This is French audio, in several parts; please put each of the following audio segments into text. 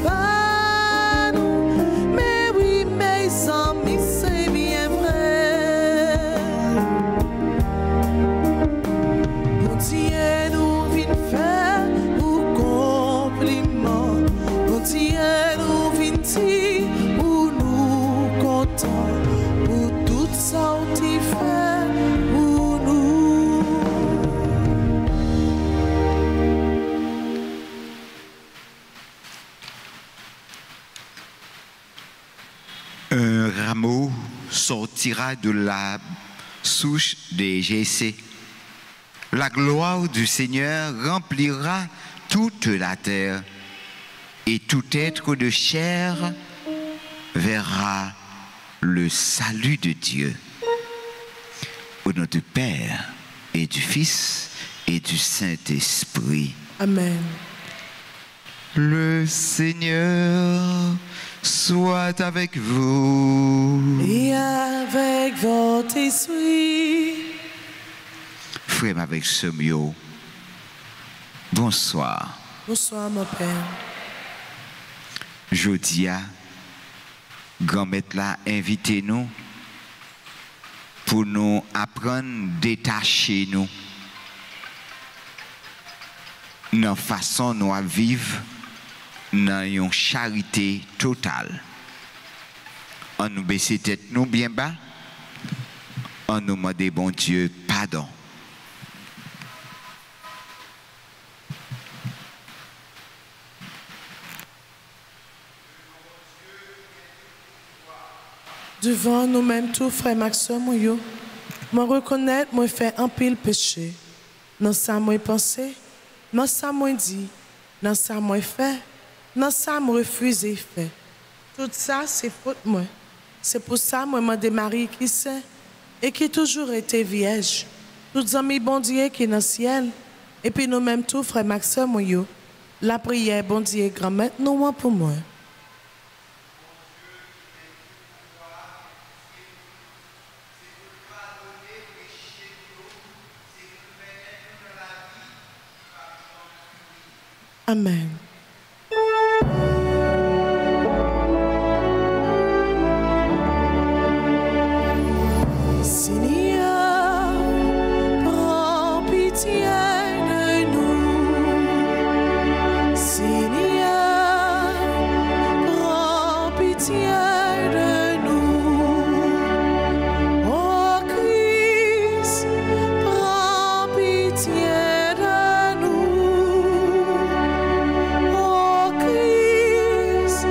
pas nous. Mais oui, mes amis, c'est bien vrai. Bon Dieu nous vient faire ou compliment. Bon Dieu nous vient dire ou nous content pour tout ça qu'il fait pour nous. Un rameau sortira de la souche des Jessé. La gloire du Seigneur remplira toute la terre, et tout être de chair verra le salut de Dieu. Au nom du Père et du Fils et du Saint-Esprit. Amen. Le Seigneur soit avec vous. Et avec votre esprit. Frère avec Semio, bonsoir. Bonsoir, mon Père. Jodia, grand-mère là, invitez-nous pour nous apprendre à détacher nous dans la façon nous à vivre dans une charité totale. On nous baisse tête nous bien bas, on nous demande bon Dieu pardon. Devant nous-mêmes, tout frère Maxime, moi reconnaître, moi fait un pile péché. Dans ça, moi pensé, dans ça, moi dit, dans ça, moi fait, dans ça, moi refusé fait. Tout ça, c'est faute moi. C'est pour ça, moi, je Marie qui sait et qui toujours été vierge. Toutes amis bon Dieu qui est dans le ciel. Et puis nous-mêmes, tout frère Maxime, la prière, bon Dieu, grand-mère, nous, pour moi. Amen. Seigneur, prends pitié de nous. Seigneur, prends pitié de nous. Oh Christ, prends pitié de nous. Oh Christ,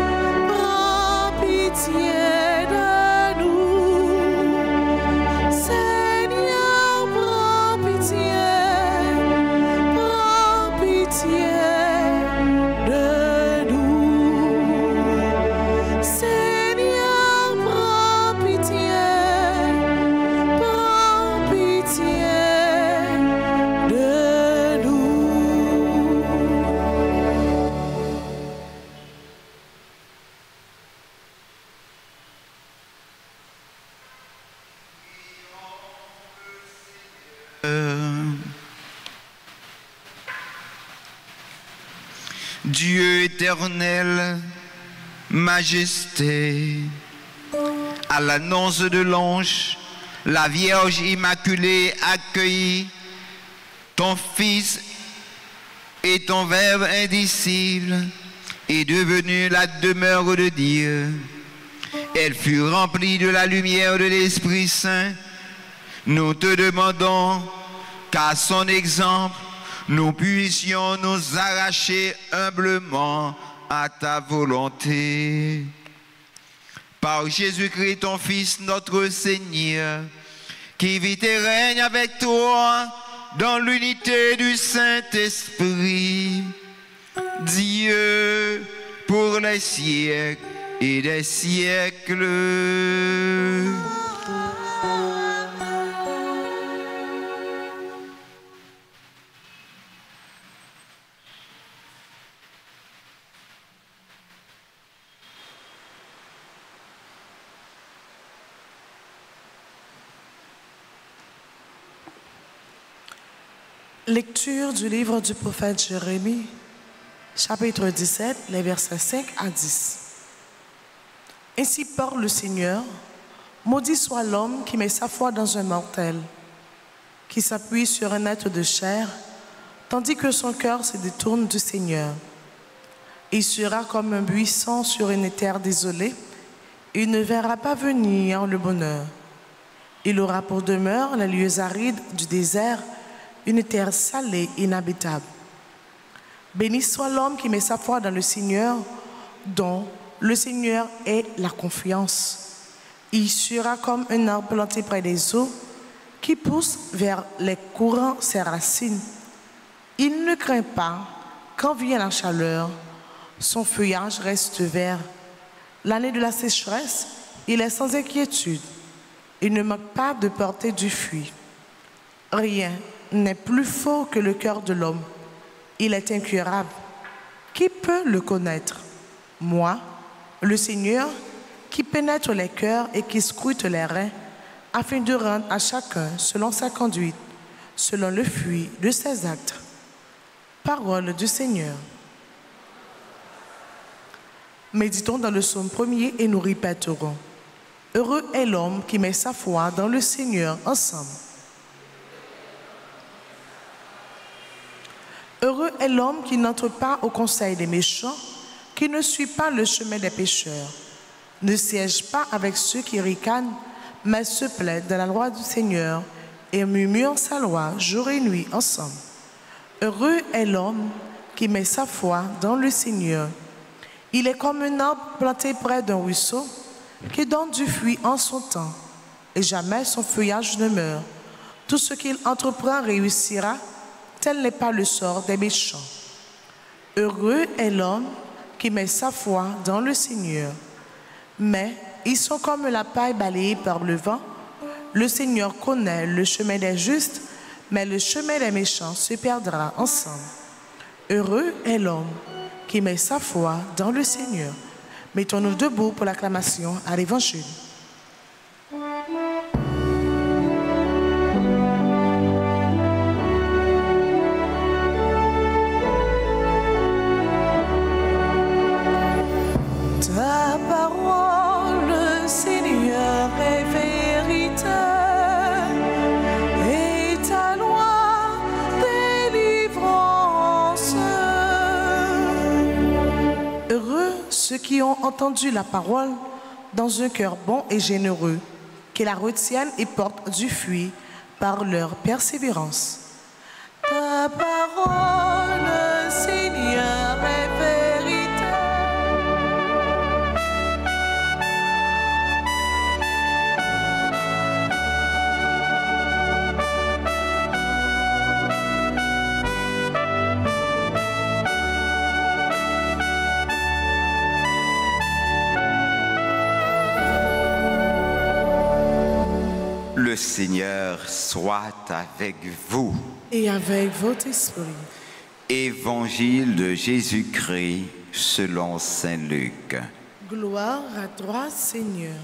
prends pitié de nous. Seigneur, prends pitié de nous. Seigneur, prends pitié de nous. Dieu éternel, majesté, à l'annonce de l'ange, la Vierge Immaculée accueillit ton Fils et ton Verbe indicible est devenu la demeure de Dieu. Elle fut remplie de la lumière de l'Esprit Saint. Nous te demandons qu'à son exemple, nous puissions nous arracher humblement à ta volonté. Par Jésus-Christ, ton Fils, notre Seigneur, qui vit et règne avec toi dans l'unité du Saint-Esprit, Dieu pour les siècles et des siècles. Lecture du livre du prophète Jérémie. chapitre 17, les versets 5 à 10. Ainsi parle le Seigneur, maudit soit l'homme qui met sa foi dans un mortel, qui s'appuie sur un être de chair, tandis que son cœur se détourne du Seigneur. Il sera comme un buisson sur une terre désolée, et il ne verra pas venir le bonheur. Il aura pour demeure les lieux arides du désert, une terre salée, inhabitable. Béni soit l'homme qui met sa foi dans le Seigneur, dont le Seigneur est la confiance. Il sera comme un arbre planté près des eaux, qui pousse vers les courants ses racines. Il ne craint pas quand vient la chaleur, son feuillage reste vert. L'année de la sécheresse, il est sans inquiétude. Il ne manque pas de porter du fruit. Rien n'est plus faux que le cœur de l'homme. Il est incurable. Qui peut le connaître? Moi, le Seigneur, qui pénètre les cœurs et qui scrute les reins, afin de rendre à chacun selon sa conduite, selon le fruit de ses actes. Parole du Seigneur. Méditons dans le psaume 1er et nous répéterons. Heureux est l'homme qui met sa foi dans le Seigneur ensemble. Heureux est l'homme qui n'entre pas au conseil des méchants, qui ne suit pas le chemin des pécheurs, ne siège pas avec ceux qui ricanent, mais se plaît dans la loi du Seigneur et murmure sa loi jour et nuit ensemble. Heureux est l'homme qui met sa foi dans le Seigneur. Il est comme un arbre planté près d'un ruisseau qui donne du fruit en son temps et jamais son feuillage ne meurt. Tout ce qu'il entreprend réussira, tel n'est pas le sort des méchants. Heureux est l'homme qui met sa foi dans le Seigneur. Mais ils sont comme la paille balayée par le vent. Le Seigneur connaît le chemin des justes, mais le chemin des méchants se perdra ensemble. Heureux est l'homme qui met sa foi dans le Seigneur. Mettons-nous debout pour l'acclamation à l'Évangile. Ta parole, Seigneur, est vérité, et ta loi, délivrance. Heureux ceux qui ont entendu la parole dans un cœur bon et généreux, qui la retiennent et portent du fruit par leur persévérance. Ta parole, Seigneur, est vérité. Le Seigneur soit avec vous. Et avec votre esprit. Évangile de Jésus-Christ selon saint Luc. Gloire à toi, Seigneur.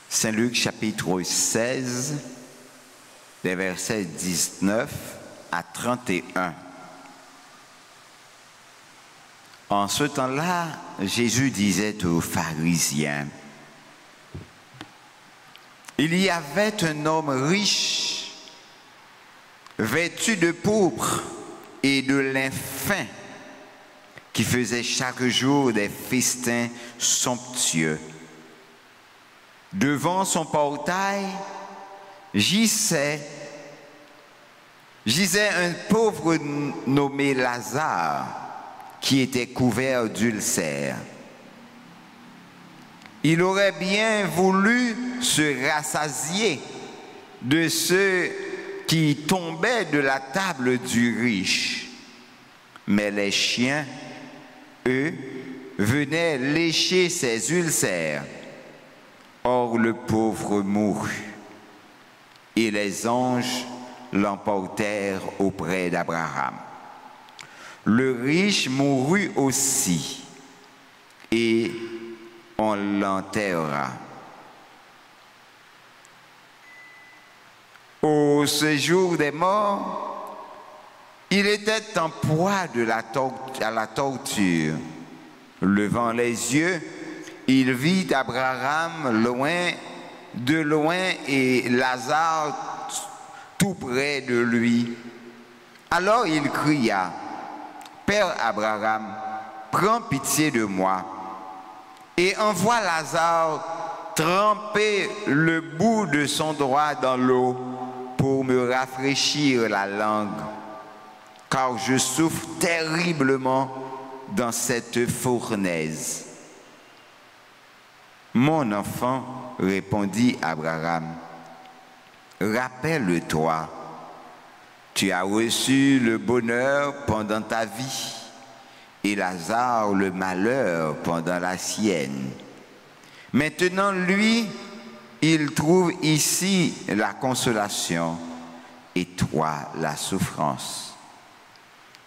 Saint Luc chapitre 16, les versets 19 à 31. En ce temps-là, Jésus disait aux pharisiens: il y avait un homme riche, vêtu de pourpre et de lin fin, qui faisait chaque jour des festins somptueux. Devant son portail gisait un pauvre nommé Lazare, qui était couvert d'ulcères. Il aurait bien voulu se rassasier de ceux qui tombaient de la table du riche. Mais les chiens, eux, venaient lécher ses ulcères. Or le pauvre mourut, et les anges l'emportèrent auprès d'Abraham. Le riche mourut aussi, et on l'enterra. Au séjour des morts, Il était en proie à la torture. Levant les yeux, il vit Abraham de loin et Lazare tout près de lui. Alors il cria, « Père Abraham, prends pitié de moi et envoie Lazare tremper le bout de son doigt dans l'eau pour me rafraîchir la langue, car je souffre terriblement dans cette fournaise. » Mon enfant, répondit Abraham, rappelle-toi, tu as reçu le bonheur pendant ta vie et Lazare le malheur pendant la sienne. Maintenant, lui, il trouve ici la consolation et toi la souffrance.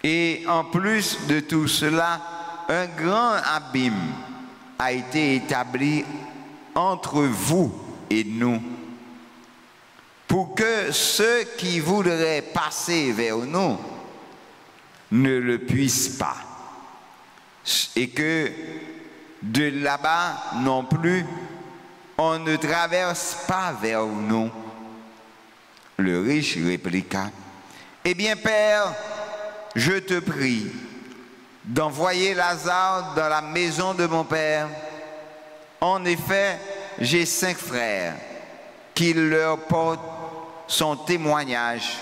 Et en plus de tout cela, un grand abîme a été établi entre vous et nous, pour que ceux qui voudraient passer vers nous ne le puissent pas, et que de là-bas non plus, on ne traverse pas vers nous. Le riche répliqua, « Eh bien, Père, je te prie d'envoyer Lazare dans la maison de mon père. En effet, j'ai 5 frères, qu'il leur porte son témoignage,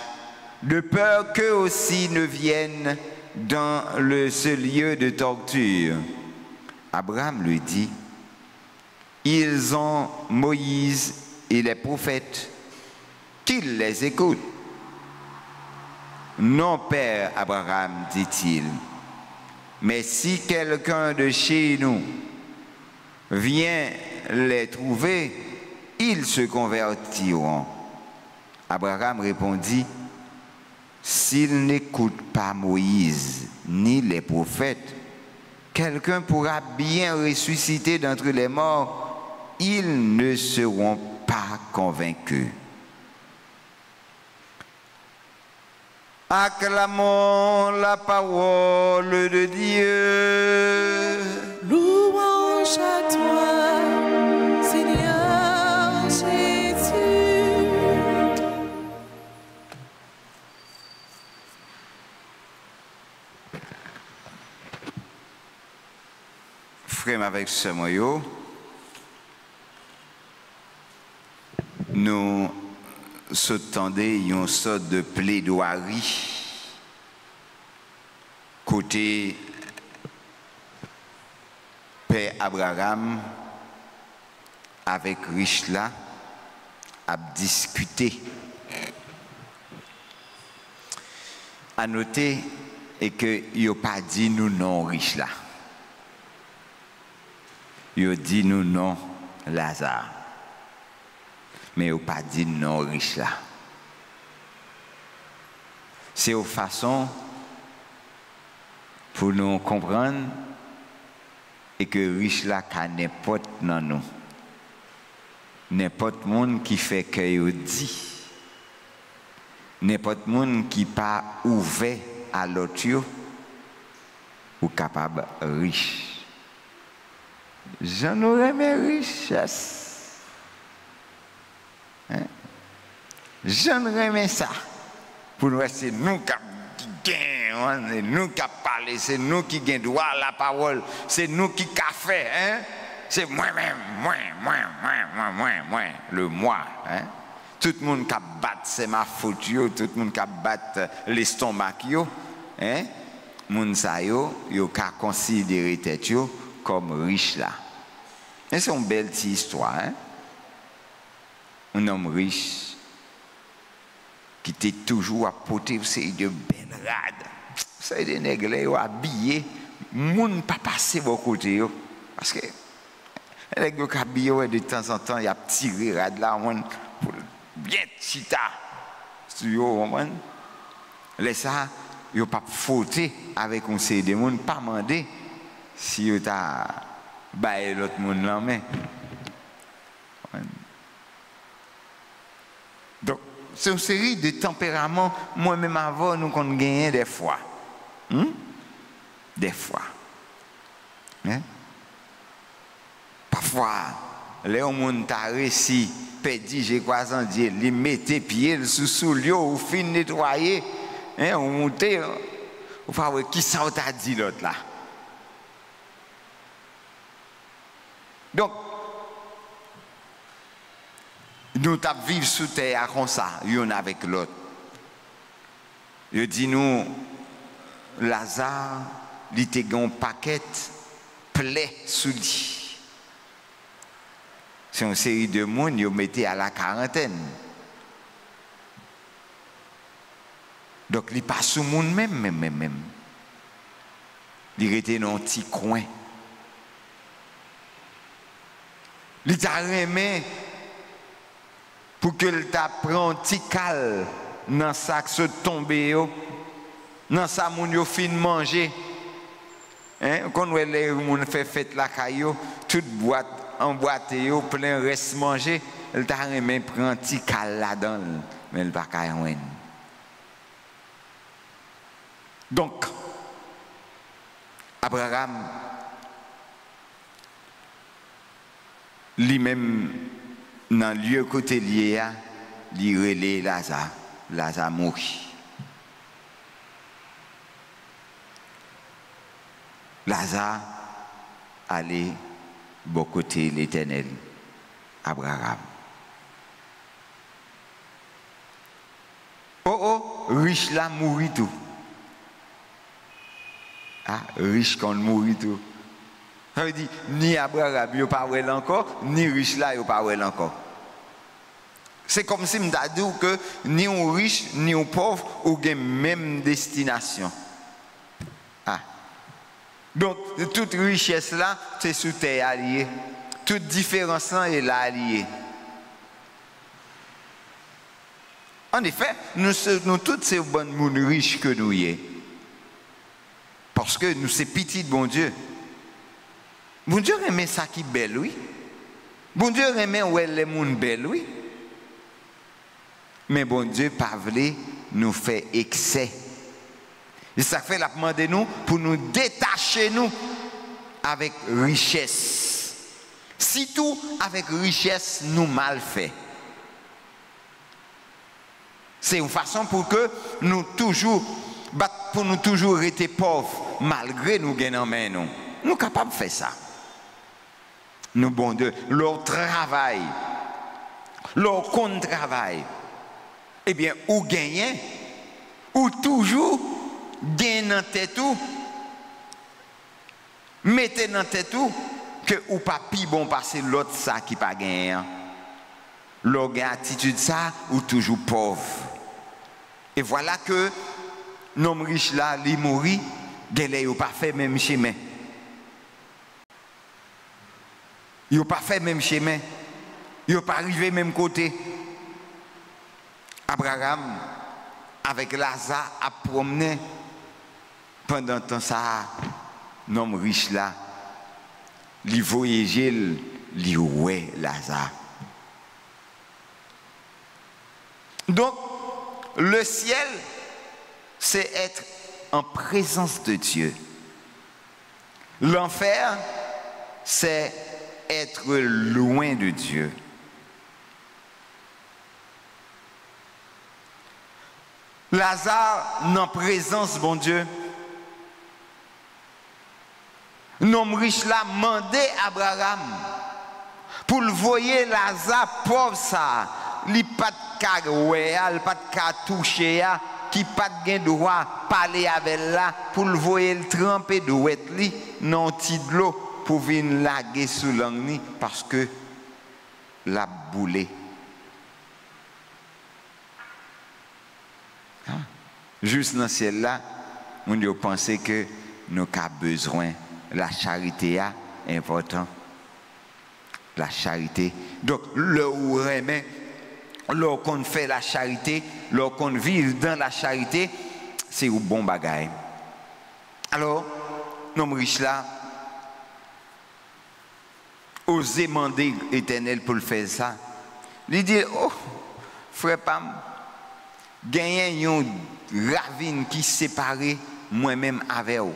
de peur qu'eux aussi ne viennent dans ce lieu de torture. » Abraham lui dit, « Ils ont Moïse et les prophètes, qu'ils les écoutent. » « Non, Père Abraham, dit-il, mais si quelqu'un de chez nous vient les trouver, ils se convertiront. » Abraham répondit, « S'ils n'écoutent pas Moïse ni les prophètes, quelqu'un pourra bien ressusciter d'entre les morts, ils ne seront pas convaincus. » Acclamons la parole de Dieu. Louange à toi, Seigneur Jésus. Frère avec ce moyo, nous s'attendait une sorte de plaidoirie côté Père Abraham avec Richla à discuter. À noter et que il n'a pas dit nous non Richla. Il a dit nous non Lazare. Mais il n'a pas dit non riche là. C'est une façon pour nous comprendre et que riche là qu'à n'importe dans nous. N'importe monde qui fait que il dit. N'importe monde qui pas ouvert à l'autre ou capable riche. J'en aurais mes richesses. Hein? J'aimerais ça pour nous, c'est nous qui gagnons, c'est nous qui parlons, c'est nous qui gagnons droit à la parole, c'est nous qui fait, hein? C'est moi-même, moi, le moi. Hein? Tout le monde qui bat, c'est ma faute, tout le monde qui bat l'estomac, hein? Moun sa yo ka considérer tête yo comme riche là. Et c'est une belle petite histoire, hein? Un homme riche qui était toujours à porter de belles rades. C'est des nègres habillés, moun pas passer au côté parce que les nègres habillés de temps en temps, il y a tiré rade là pour bien chita. Sur les ça, il pas fauté avec un série de monde, pas mandé si il t'a baillé l'autre monde là mais. Donc, c'est une série de tempéraments, moi-même avant, nous qu'on gagne des fois. Des fois. Hein? Parfois, les gens t'a réussi, pédi, j'ai quoi en dire, les mettez pieds sous l'eau, ou fin nettoyer, hein, ou monter, ou pas, qui ça t'a dit l'autre là? Donc, nous vivons sous terre comme ça, l'un avec l'autre. Je dis nous, Lazare, il était un paquet plaie sous lui. C'est une série de monde qui mettait à la quarantaine. Donc, il passe sous le monde même. Il était dans un petit coin. Il t'a remis pour que tu prenne un petit cal dans sac se tomber, dans sa moun yo fin manger. Hein? Quand les gens fait fête la caillou, toute boîte emboîtée, plein reste manger, il t'a remis prendre un petit cal là-dedans, mais il va pas rien. Donc, Abraham, lui-même, dans le lieu côté lié, il relève Lazare. Lazare mourit. Lazare allait bon côté l'Éternel, Abraham. Oh, riche là mourit tout. Ah, riche quand mourit tout. Ça veut dire, ni Abraham, il n'y a pas encore, ni riche là, il n'y a pas encore. C'est comme si je me dit que ni un riche, ni un pauvre, ont la même destination. Ah. Donc, toute richesse là, c'est sous terre alliée. Toute différence là est là alliée. En effet, nous tous ces bonnes monde riches que nous y est. Parce que nous sommes petits de bon Dieu. Bon Dieu aime ça qui est belle, oui. Bon Dieu aime où les gens belles, oui. Mais bon Dieu pas voulu nous faire excès. Et ça fait la demande de nous pour nous détacher nous avec richesse. Si tout avec richesse nous mal fait. C'est une façon pour que nous toujours rester pauvres malgré nous gagnons en main nous. Nous sommes capables de faire ça. Nous bon Dieu, leur travail, leur compte travail. Eh bien, ou gagner, ou toujours gagner dans tête tout, mettez dans tête tout, que ou pas pi bon passer l'autre ça qui pas gagné. L'autre attitude ça, ou toujours pauvre. Et voilà que l'homme riche là, il mourit, il n'a pas fait même chemin. Il n'a pas fait même chemin. Il n'a pas arrivé même côté. Abraham, avec Lazare, a promené pendant temps ça, l'homme riche là, il voyageait, il ouait Lazare. Donc, le ciel, c'est être en présence de Dieu. L'enfer, c'est être loin de Dieu. Lazare, en présence, bon Dieu. L'homme riche là, mandé Abraham pour le voyer Lazare pauvre ça. Il n'a pas de cas, il n'a pas de cas touché, qui pas de droit parler avec là pour le voyer le tremper de ouette li non ti de l'eau pour venir laguer sous l'angle parce que la boulé. Juste dans ce ciel là, on a pensé que nous avons besoin de la charité est important. La charité. Donc, le où remet, lorsqu'on fait la charité, lorsqu'on vit dans la charité, c'est un bon bagage. Alors, l'homme riche là, osez demander l'Éternel pour le faire ça. Il dit, oh, frère Pam, gagne une ravine qui sépare moi-même avec vous.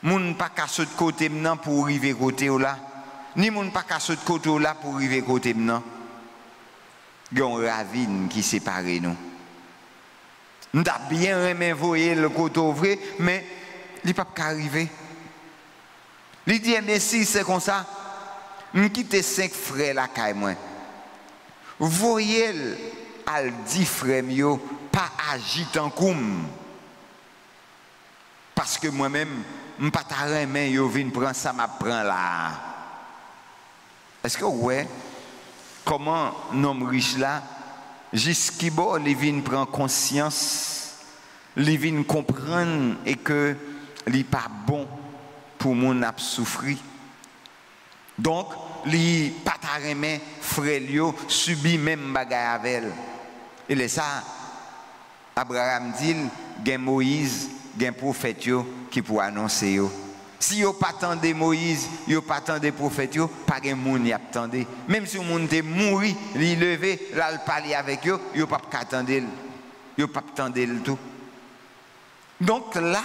Moun pas qu'à sauter côté maintenant pour arriver côté là, ni moun pas qu'à sauter côté là pour arriver côté maintenant. Il y a une ravine qui sépare nous. Nous avons bien aimé voyer le côté vrai, mais il n'est pas arrivé. Il dit, mais si c'est comme ça, je quitte 5 frères là, moi. Voyez, al dit frère, pas agit en comme. Parce que moi-même, je ne pas mais je viens prendre ça, je prends là. Est-ce que ouais, comment l'homme riche là, jusqu'à bon, il vient prendre conscience, il vient comprendre et que il n'est pas bon pour mon ap souffrir. Donc, il pas mais frère subit même bagaille avec elle. Et c'est ça, Abraham dit, il y a Moïse, il y a un prophète qui pour annoncer. Si vous pas attendez Moïse, vous pas attendez prophète, pas de monde qui attendez. Même si le monde est mort, il levé, là il parler avec eux, vous pas attendre, vous pas attendre tout. Donc là,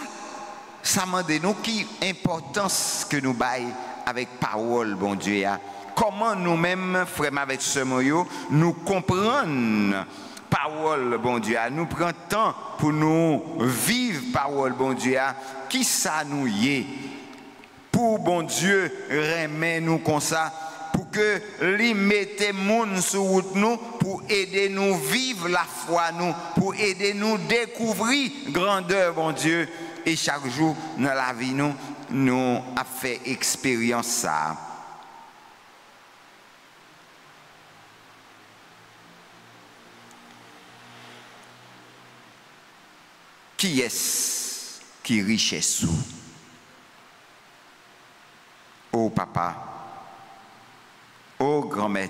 ça m'a dit nous qui importance que nous baillons avec parole bon Dieu. Comment nous-mêmes, frères avec ce moyo, nous comprenons parole bon Dieu. Nous prenons temps pour nous vivre parole bon Dieu. Qui ça nous y est? Pour bon Dieu, remet nous comme ça, pour que lui mette moun sur route nous, pour aider nous vivre la foi nous, pour aider nous découvrir grandeur bon Dieu. Et chaque jour dans la vie nous, nous a fait expérience ça. Qui est-ce qui richesse sous? Oh papa, oh grand-mère,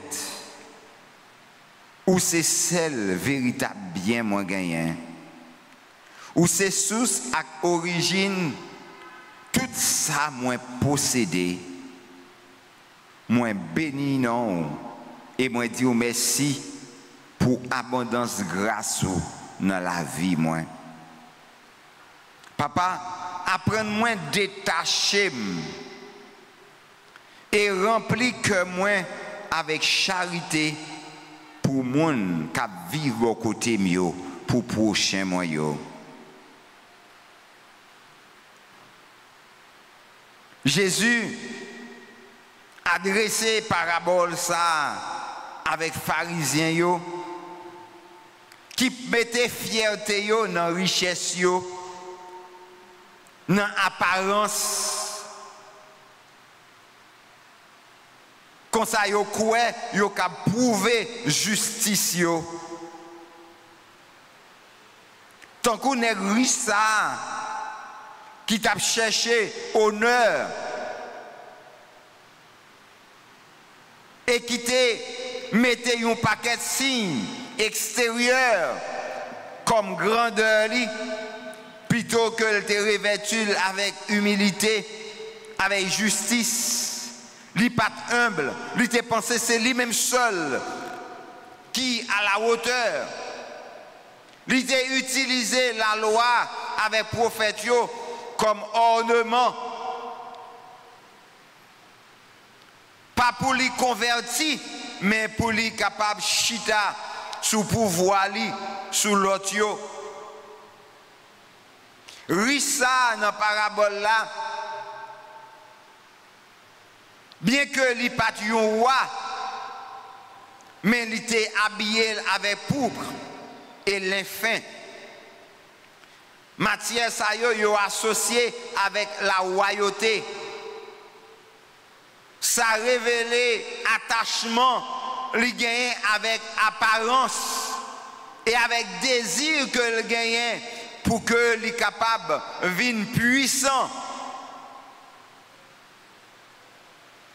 ou c'est celle véritable bien moins gagnant, ou c'est source à origine, tout ça moins possédé, moins béni non, et moins dire merci pour abondance grâce dans la vie moins. Papa, apprends-moi détacher et remplis que moi avec charité pour monde qui vivent au côté mieux pour prochain moi yo. Jésus a dressé parabole ça avec pharisiens yo qui mettaient fierté yo dans richesse yo, dans apparence. Comme ça, yo quoi, yo ka prouver justice yo. Tant qu'on est riche ça, qui t'a cherché honneur, et qui te mette un paquet de signes extérieurs comme grandeur li, plutôt que te revêtu avec humilité, avec justice. Li pas humble, lui te pensé c'est lui-même seul qui à la hauteur. Lui te utilisé la loi avec prophète comme ornement. Pas pour lui convertir, mais pour lui capable chita sous pouvoir li, sous l'autre yo. Rissa dans parabole là. Bien que li pas un roi, mais il était habillé avec pourpre et l'infin. Matière ça yo associé avec la royauté. Ça révélait attachement li gagne avec apparence et avec désir que le gagne pour que li capable vienne puissant.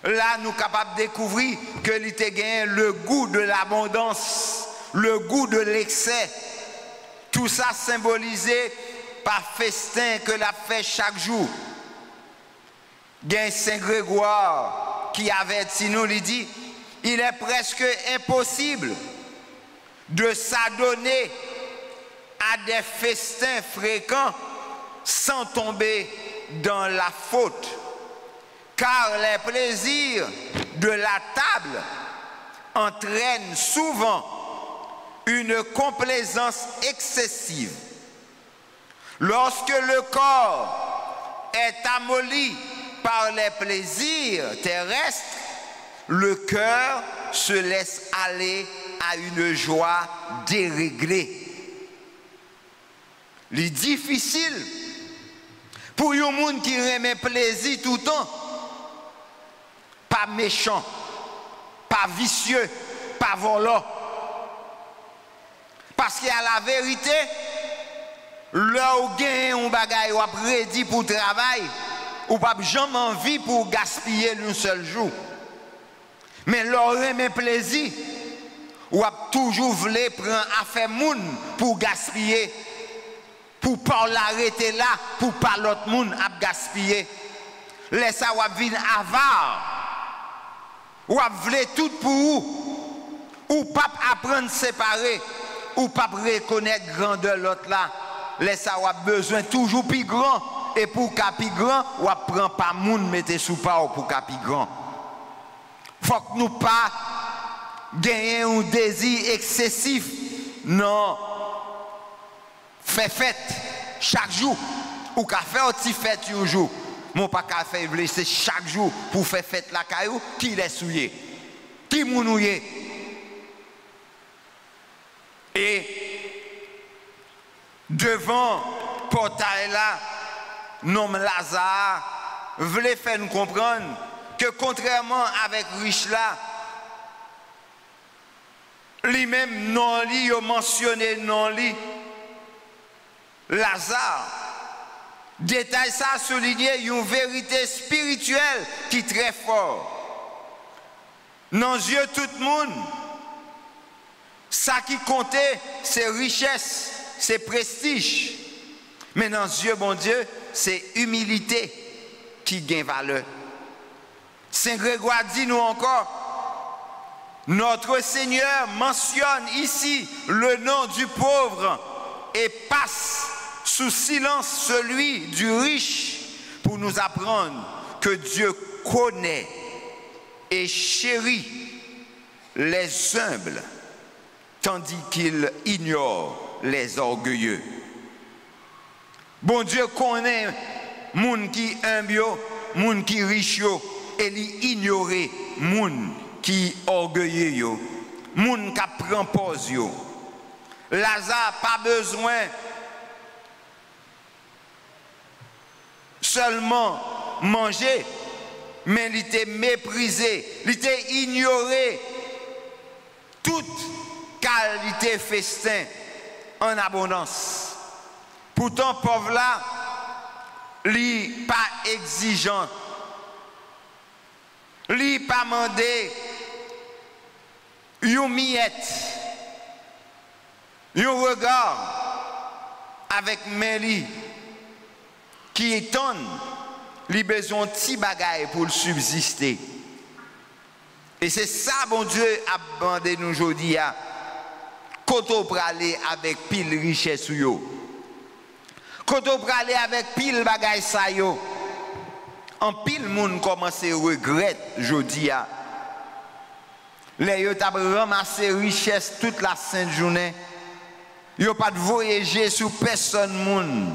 Là, nous sommes capables de découvrir que l'ité gagne le goût de l'abondance, le goût de l'excès. Tout ça symbolisé par festin que l'a fait chaque jour. Gagne Saint Grégoire qui avertit nous, il dit, il est presque impossible de s'adonner à des festins fréquents sans tomber dans la faute. Car les plaisirs de la table entraînent souvent une complaisance excessive. Lorsque le corps est amolli par les plaisirs terrestres, le cœur se laisse aller à une joie déréglée. Il est difficile pour un monde qui remet plaisir tout le temps, pas méchant, pas vicieux, pas volant. Parce qu'il y a la vérité, là où gagne un bagage ou a prédit pour travail, ou pas jamais envie pour gaspiller un seul jour. Mais leur remet plaisir, ou a toujours voulu prendre affaire moun pour gaspiller, pour pas l'arrêter là, pour pas l'autre monde à gaspiller. Laisse ça ou a vin avare, ou a voulu tout pour ou pas apprendre à séparer, ou pas reconnaître grandeur l'autre là. Laisse ça ou a besoin toujours plus grand, et pour qu'à plus grand, ou a prend pas moun mettez sous pas pour qu'à plus grand. Faut que nous pas gagner un désir excessif. Non. Fais fête chaque jour. Ou qu'à faire une petite fête un jour. Mon pas qu'à faire c'est chaque jour pour faire fête la caillou qui les souillé. Qui mounouye. Et devant portail là, nom Lazare voulait faire nous comprendre que contrairement avec riche là, lui-même non li, il a mentionné non li, Lazare, détail ça souligner une vérité spirituelle qui est très forte. Dans les yeux tout le monde, ça qui comptait, c'est richesse, c'est prestige. Mais dans les yeux, bon Dieu, c'est humilité qui gagne valeur. Saint Grégoire dit nous encore, notre Seigneur mentionne ici le nom du pauvre et passe sous silence celui du riche pour nous apprendre que Dieu connaît et chérit les humbles tandis qu'il ignore les orgueilleux. Bon Dieu connaît moun qui humble, moun qui riche et il ignore moun qui orgueilleux, moun qui prend pause. Lazare pas besoin seulement manger, mais il était méprisé, il était ignoré toute qualité festin en abondance. Pourtant, pauvre là, il pas exigeant, il pas demandé une miette, un regard avec Mélie qui étonne, il besoin de petits bagailles pour le subsister. Et c'est ça, bon Dieu, a demandé nous aujourd'hui, quand on peut aller avec pile richesse ou yo. Quand on peut aller avec pile bagaille ça yo. En pile monde commence à regretter aujourd'hui. Les yo t'a ramassé richesse toute la sainte journée. Yo pas de voyager sur personne monde.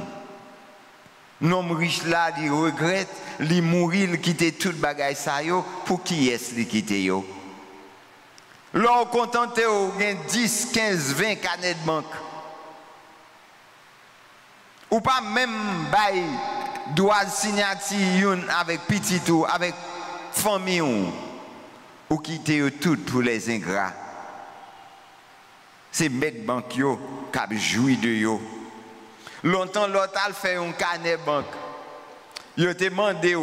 Nom riche là, il regrette, il mourir, il quitte toute bagaille ça yo, pour qui est-ce qu'il quitte yo? Là, on contente au 10, 15, 20 carnets de banque. Ou pas même bail droit de signature avec petit ou avec famille ou quitter tout pour les ingrats. C'est mettre banque yo qui jouit de yo. Longtemps l'autre a fait un carnet banque. Yo te demandé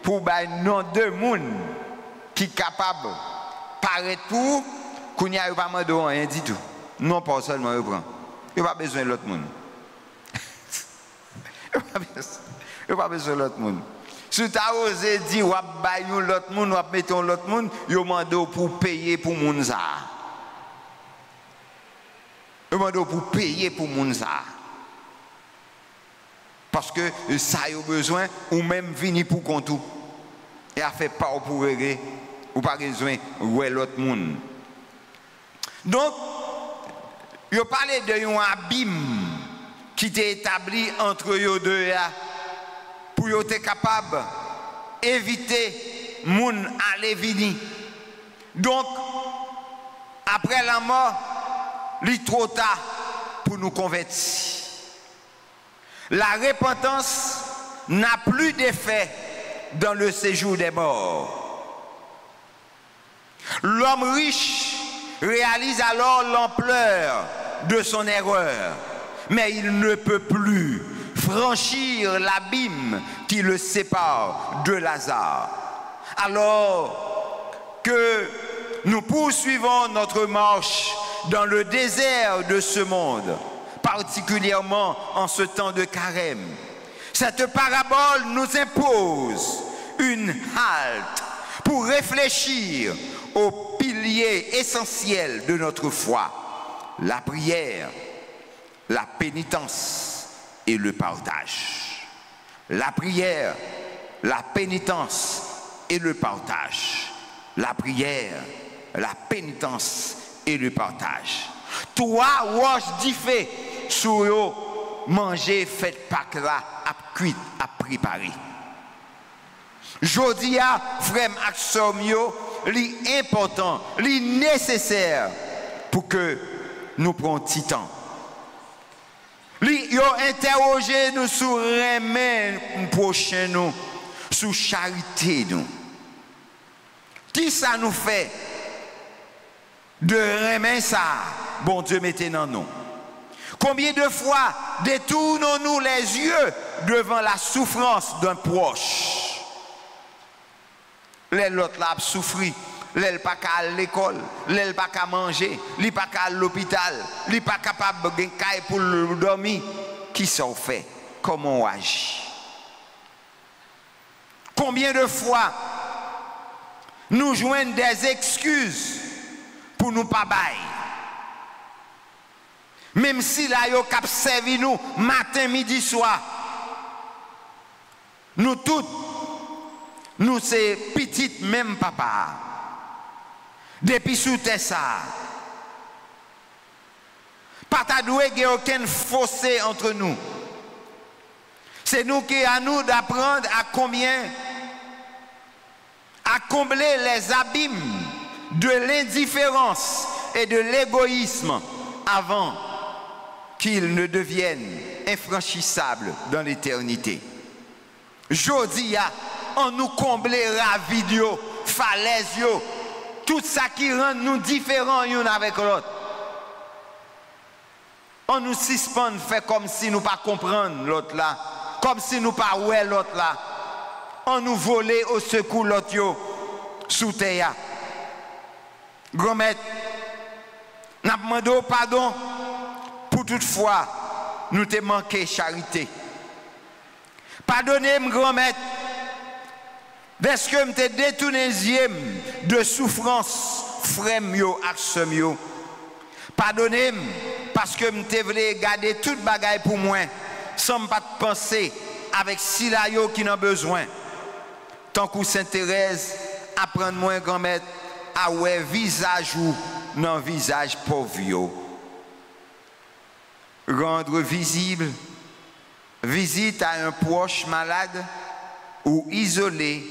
pour bail nom de monde qui capable paraître pour qu'on n'y a pas demandé rien du tout. Non pas seulement reprend. Il n'y a pas besoin de l'autre monde. Il n'y a pas besoin de l'autre monde. Si tu as osé dire, ou bailler l'autre monde, ou mettre l'autre monde, il demande pour payer pour moun ça. demandons pour payer pour moun ça. Parce que ça y a besoin, ou même venir pour compte tout. Et a fait pas pour régler, ou pas besoin de l'autre monde. Donc, il parlé d'un abîme qui était établi entre eux deux pour être capable d'éviter moun aller venir. Donc, après la mort, il est trop tard pour nous convertir. La repentance n'a plus d'effet dans le séjour des morts. L'homme riche réalise alors l'ampleur de son erreur, mais il ne peut plus franchir l'abîme qui le sépare de Lazare. Alors que nous poursuivons notre marche dans le désert de ce monde, particulièrement en ce temps de carême, cette parabole nous impose une halte pour réfléchir aux piliers essentiels de notre foi: la prière, la pénitence et le partage. La prière, la pénitence et le partage. La prière, la pénitence et le partage. Trois roches diffées sur eux, manger, faites Pâques là, à cuit, à préparer. Jodia, frère Axom yo, l'important, li nécessaire pour que nous prenions petit temps. Li yo interroger nous sur remède prochain nous, sur charité nous. Qui ça nous fait de remède ça? Bon Dieu mettez dans nous. Combien de fois détournons-nous les yeux devant la souffrance d'un proche? L'autre là a souffert, l'autre pas qu'à l'école, l'autre pas qu'à manger, l'autre pas qu'à l'hôpital, l'autre pas capable de gagner pour dormir. Qui s'en fait? Comment on agit? Combien de fois nous joignons des excuses pour nous pas bailler? Même si là yo cap servi nous matin, midi, soir. Nous toutes, nous c'est petite même papa. Depuis sous terre ça. Pas ta doué qu'il y a aucun fossé entre nous. C'est nous qui à nous d'apprendre à combler les abîmes de l'indifférence et de l'égoïsme avant qu'ils ne deviennent infranchissables dans l'éternité. Jodi, on nous comblera vidéo, falaise, tout ça qui rend nous différents l'un avec l'autre. On nous suspend, fait comme si nous pas comprendre l'autre là, comme si nous pas ouais l'autre là. On nous volait au secours l'autre sous terre. Grand-mère, n'a demandé pardon pour toutefois nous te manqué charité. Pardonnez-moi, grand-mère, parce que m'te détourné de souffrance, frère mio, axe mio. Pardonnez-moi, parce que m'te voulais garder toute bagaille pour moi, sans pas penser avec Silayo qui n'a besoin. Tant que Sainte Thérèse, apprendre-moi, grand-mère, à ouais visage ou non visage pauvre. Rendre visible, visite à un proche malade ou isolé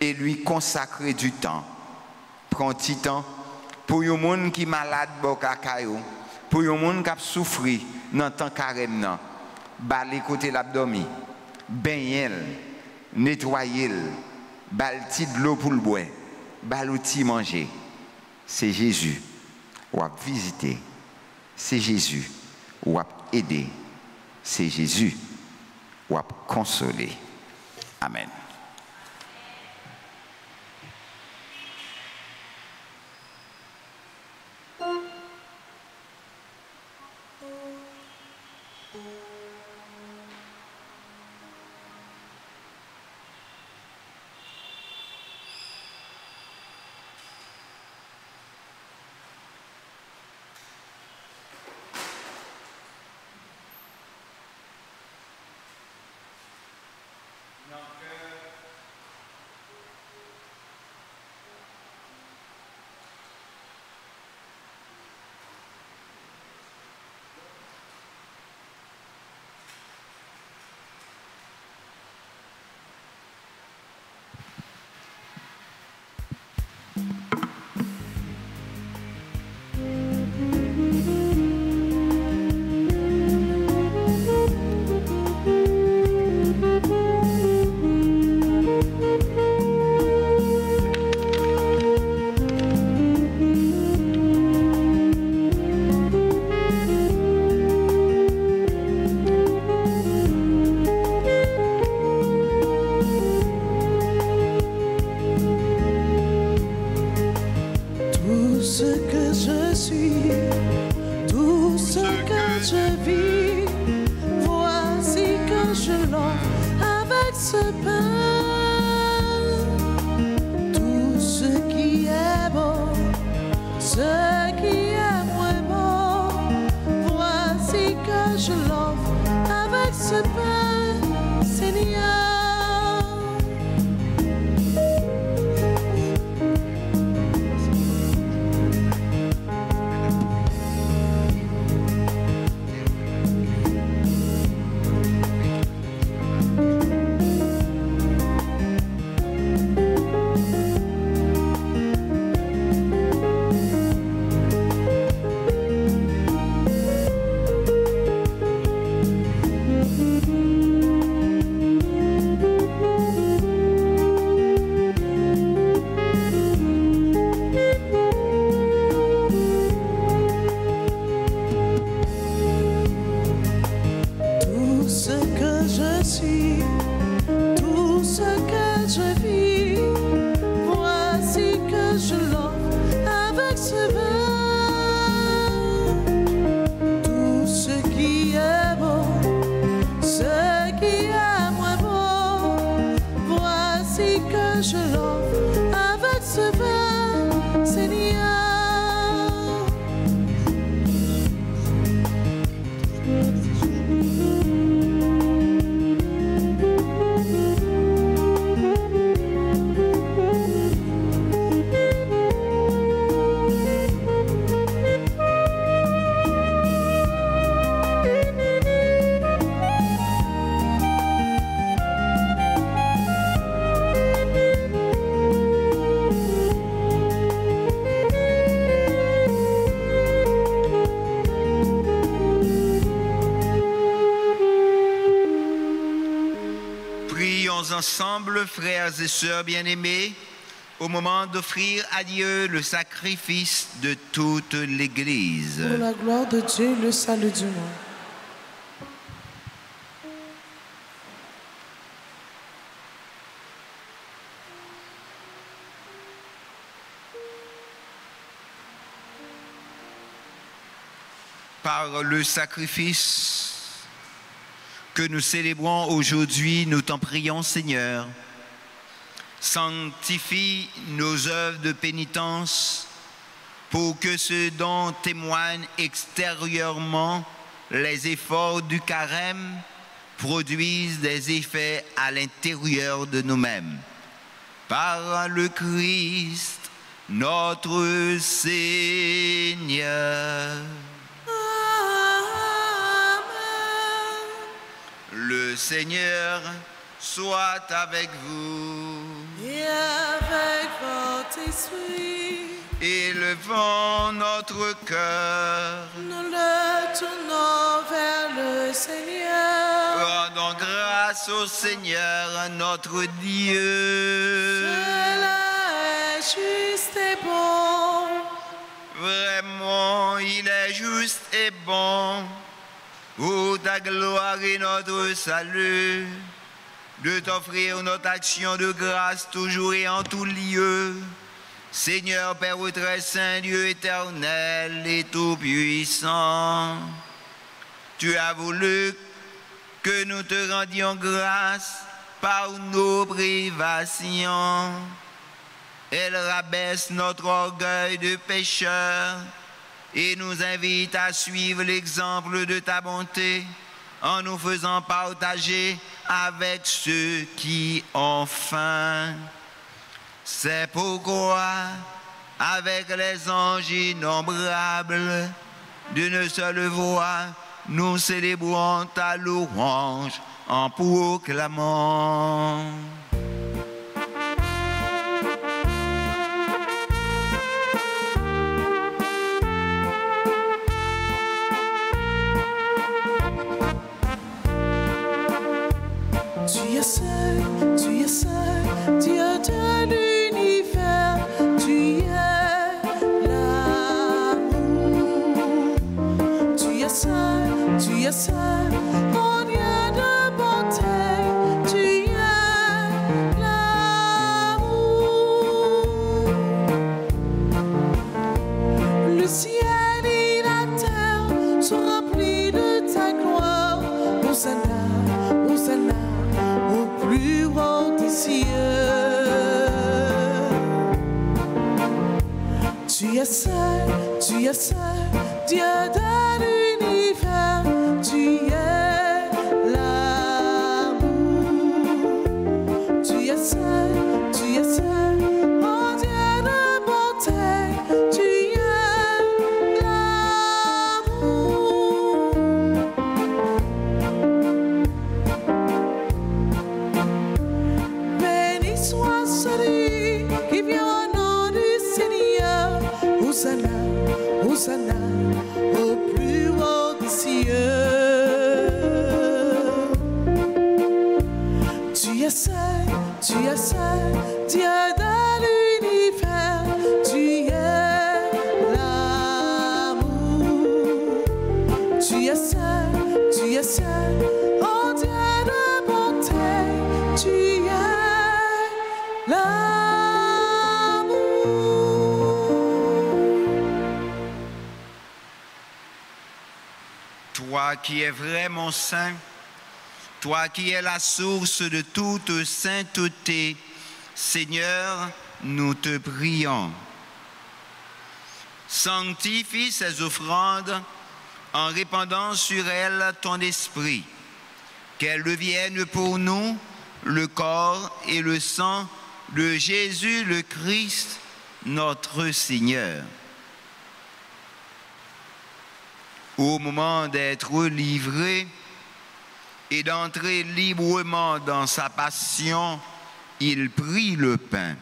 et lui consacrer du temps. Prends petit temps pour les gens qui sont malades, pour les gens qui souffrent dans le temps carême, baler côté l'abdomen, baigner, nettoyer, baler de l'eau pour le boire, baler manger. C'est Jésus ou à visiter. C'est Jésus ou à aider. C'est Jésus ou à consoler. Amen. ce que je vis, voici que je l'offre avec ce vin. Tout ce qui est beau, ce qui est moins beau, voici que je l'offre avec ce vin, Seigneur. Ensemble, frères et sœurs bien-aimés, au moment d'offrir à Dieu le sacrifice de toute l'Église. Pour la gloire de Dieu, le salut du monde. Par le sacrifice que nous célébrons aujourd'hui, nous t'en prions, Seigneur. Sanctifie nos œuvres de pénitence pour que ce dont témoignent extérieurement les efforts du carême produisent des effets à l'intérieur de nous-mêmes. Par le Christ, notre Seigneur. Le Seigneur soit avec vous. Et avec votre esprit. Élevons notre cœur. Nous le tournons vers le Seigneur. Rendons grâce au Seigneur, notre Dieu. Cela est juste et bon. Vraiment, il est juste et bon. Pour ta gloire et notre salut, de t'offrir notre action de grâce toujours et en tout lieu. Seigneur, Père très saint, Dieu éternel et tout-puissant, tu as voulu que nous te rendions grâce par nos privations. Elle rabaisse notre orgueil de pécheur et nous invite à suivre l'exemple de ta bonté en nous faisant partager avec ceux qui ont faim. C'est pourquoi, avec les anges innombrables, d'une seule voix, nous célébrons ta louange en proclamant. Tu es seul, Dieu de l'univers, tu es l'amour. Tu es seul, mon Dieu de bonté, tu es l'amour. Le ciel et la terre sont remplis de ta gloire. Hosanna, Hosanna au plus haut des cieux. Tu es seul, Dieu de l'univers, tu es l'amour. Tu es seul, mon Dieu de bonté, tu es l'amour. Béni soit celui qui vient au nom du Seigneur. Hosanna, Hosanna au plus haut des cieux. Tu es seul, Dieu de l'univers, tu es l'amour. Tu es seul, oh Dieu de bonté, tu es Toi qui es vraiment saint, toi qui es la source de toute sainteté, Seigneur, nous te prions. Sanctifie ces offrandes en répandant sur elles ton esprit, qu'elles deviennent pour nous le corps et le sang de Jésus le Christ, notre Seigneur. Au moment d'être livré et d'entrer librement dans sa passion, il prit le pain.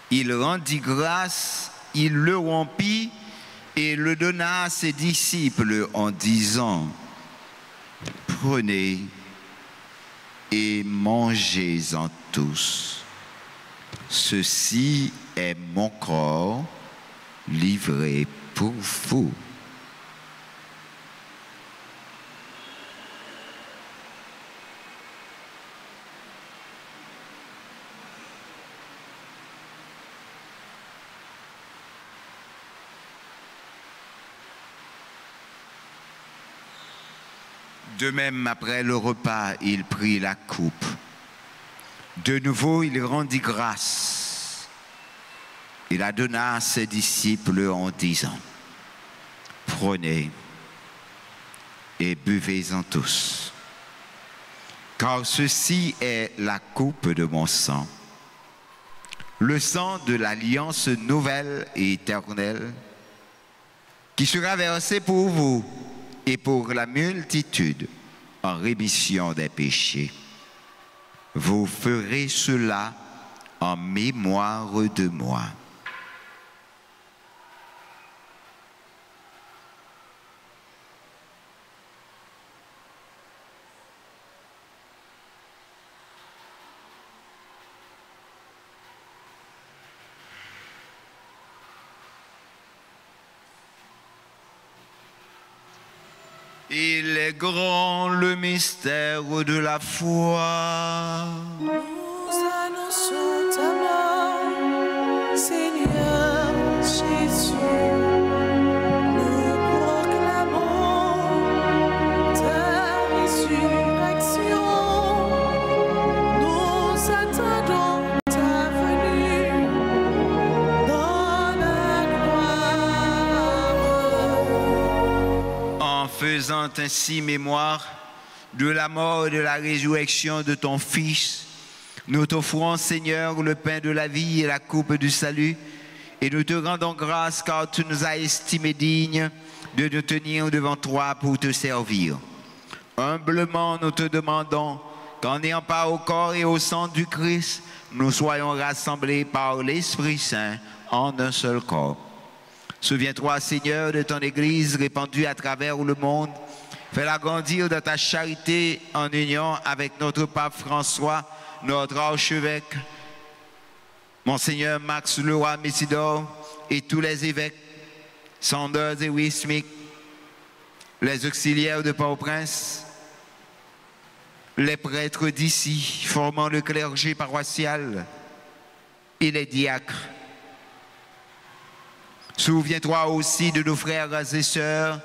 Il rendit grâce, il le rompit et le donna à ses disciples en disant: Prenez et mangez-en tous. Ceci est mon corps livré pour vous. De même, après le repas, il prit la coupe. De nouveau, il rendit grâce. Il la donna à ses disciples en disant: Prenez et buvez-en tous, car ceci est la coupe de mon sang, le sang de l'alliance nouvelle et éternelle, qui sera versé pour vous et pour la multitude en rémission des péchés. Vous ferez cela en mémoire de moi. Il est grand le mystère de la foi. Nous annonçons ta mort, Seigneur Jésus. Nous proclamons ta résurrection. Nous attendons ta venue dans la gloire. En faisant ainsi mémoire de la mort et de la résurrection de ton Fils, nous t'offrons, Seigneur, le pain de la vie et la coupe du salut, et nous te rendons grâce car tu nous as estimés dignes de nous tenir devant toi pour te servir. Humblement, nous te demandons qu'en ayant part au corps et au sang du Christ, nous soyons rassemblés par l'Esprit Saint en un seul corps. Souviens-toi, Seigneur, de ton Église répandue à travers le monde. Fais-la grandir de ta charité en union avec notre pape François, notre archevêque, Monseigneur Max Leroy Messidor et tous les évêques, Sanders et Wismic, les auxiliaires de Port-au-Prince, les prêtres d'ici formant le clergé paroissial et les diacres. Souviens-toi aussi de nos frères et sœurs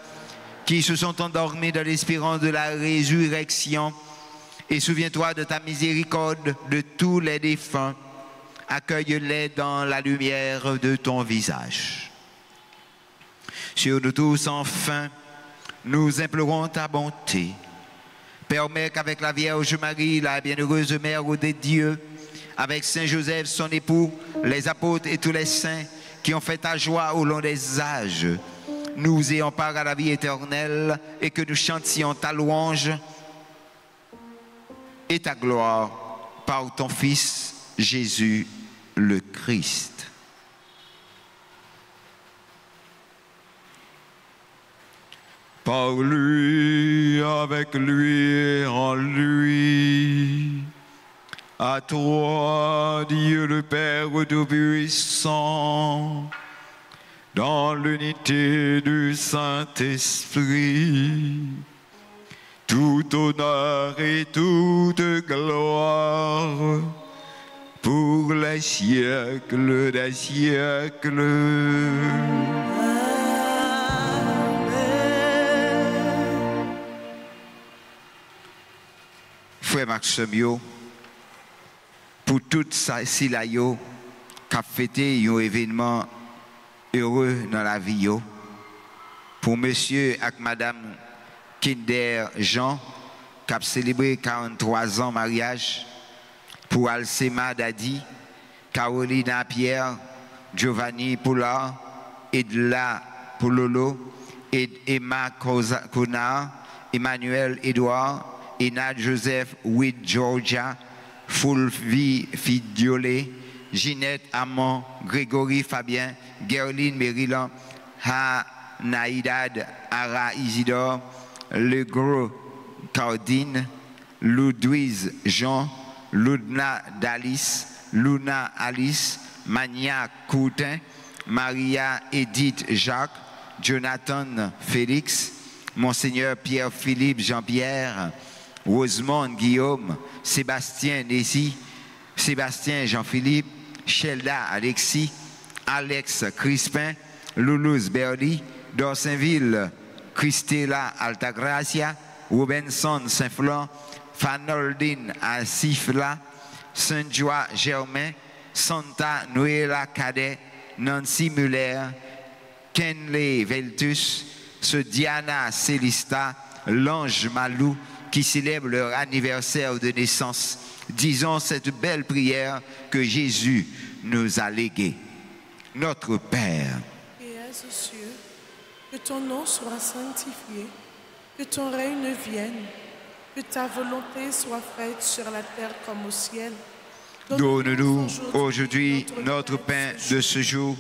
qui se sont endormis dans l'espérance de la résurrection. Et souviens-toi de ta miséricorde de tous les défunts. Accueille-les dans la lumière de ton visage. Sur nous tous, enfin, nous implorons ta bonté. Permets qu'avec la Vierge Marie, la bienheureuse Mère de Dieu, avec Saint Joseph, son époux, les apôtres et tous les saints, qui ont fait ta joie au long des âges, nous ayons part à la vie éternelle et que nous chantions ta louange et ta gloire par ton Fils Jésus le Christ. Par lui, avec lui et en lui, à toi, Dieu le Père Tout-Puissant, dans l'unité du Saint-Esprit, tout honneur et toute gloire pour les siècles des siècles. Amen. Maxime yo, pour tout ça, si là yo, qui a fêté un événement heureux dans la vie yo, pour monsieur et madame Kinder Jean, qui a célébré 43 ans mariage, pour Alcema Dadi, Carolina Pierre, Giovanni Poulard, Edla Poulolo, Emma Connard, Emmanuel Edouard, Ina Joseph Witt Georgia, Fulvi Fidiolé, Ginette Amon, Grégory Fabien, Gerline Maryland, Ha Naïdad Ara Isidore, Le Gros Cardine, Louise Jean, Ludna Dalis, Luna Alice, Mania Coutin, Maria Edith Jacques, Jonathan Félix, Monseigneur Pierre-Philippe Jean-Pierre, Rosemond Guillaume, Sébastien Nézy, Sébastien Jean-Philippe, Shelda Alexis, Alex Crispin, Loulouse Berly, Dorsainville Christella Altagracia, Robinson Saint-Florent, Fanoldine Asifla, Saint-Joie Germain, Santa Noëlla Cadet, Nancy Muller, Kenley Veltus, ce Diana Célista, l'ange Malou, qui célèbrent leur anniversaire de naissance. Disons cette belle prière que Jésus nous a léguée. Notre Père, qui es aux cieux, que ton nom soit sanctifié, que ton règne vienne, que ta volonté soit faite sur la terre comme au ciel. donne-nous aujourd'hui notre pain de ce jour.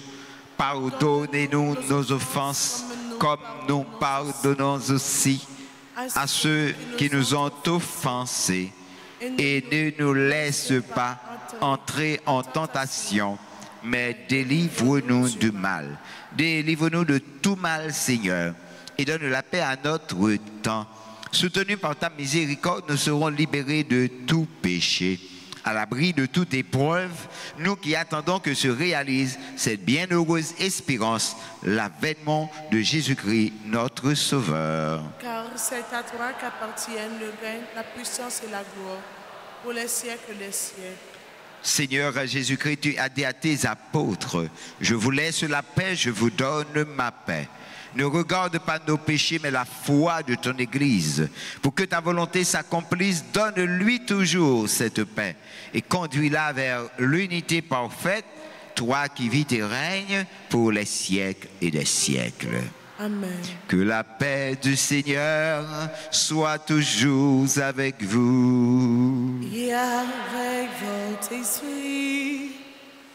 Pardonnez-nous nos offenses, comme nous pardonnons aussi à ceux qui nous ont offensés. Et ne nous laisse pas entrer en tentation, mais délivre-nous du mal. Délivre-nous de tout mal, Seigneur, et donne la paix à notre temps. Soutenus par ta miséricorde, nous serons libérés de tout péché. À l'abri de toute épreuve, nous qui attendons que se réalise cette bienheureuse espérance, l'avènement de Jésus-Christ, notre Sauveur. Car c'est à toi qu'appartiennent le règne, la puissance et la gloire, pour les siècles des siècles. Seigneur Jésus-Christ, tu as dit à tes apôtres, je vous laisse la paix, je vous donne ma paix. Ne regarde pas nos péchés, mais la foi de ton Église. Pour que ta volonté s'accomplisse, donne-lui toujours cette paix et conduis-la vers l'unité parfaite, toi qui vis et règnes pour les siècles et des siècles. Amen. Que la paix du Seigneur soit toujours avec vous. Et avec votre esprit.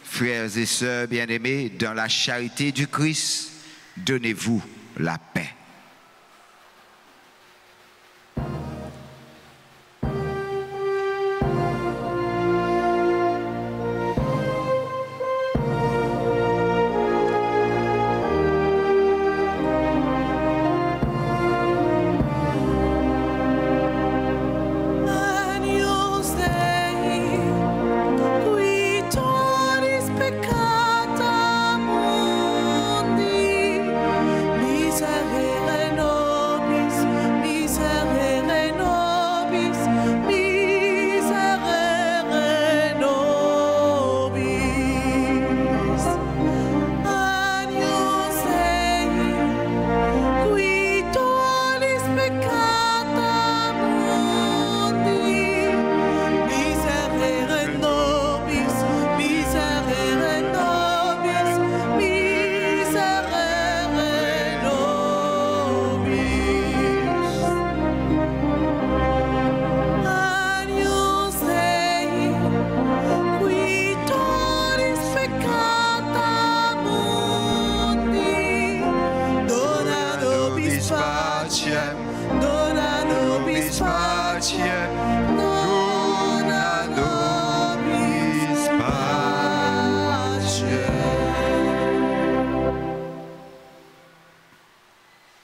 Frères et sœurs bien-aimés, dans la charité du Christ, donnez-vous la paix.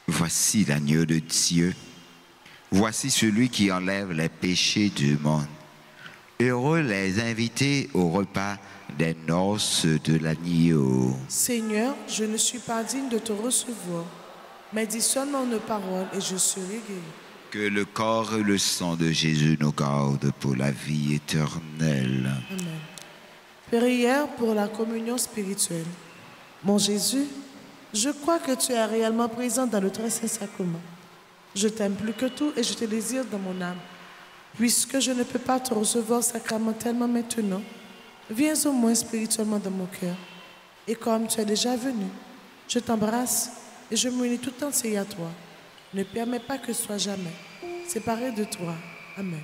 Voici l'agneau de Dieu. Voici celui qui enlève les péchés du monde. Heureux les invités au repas des noces de l'agneau. Seigneur, je ne suis pas digne de te recevoir, mais dis seulement une parole et je serai guéri. Que le corps et le sang de Jésus nous gardent pour la vie éternelle. Amen. Prière pour la communion spirituelle. Mon Jésus, je crois que tu es réellement présent dans le très saint sacrement. Je t'aime plus que tout et je te désire dans mon âme. Puisque je ne peux pas te recevoir sacramentellement maintenant, viens au moins spirituellement dans mon cœur. Et comme tu es déjà venu, je t'embrasse et je m'unis tout entier à toi. Ne permets pas que je sois jamais séparé de toi. Amen.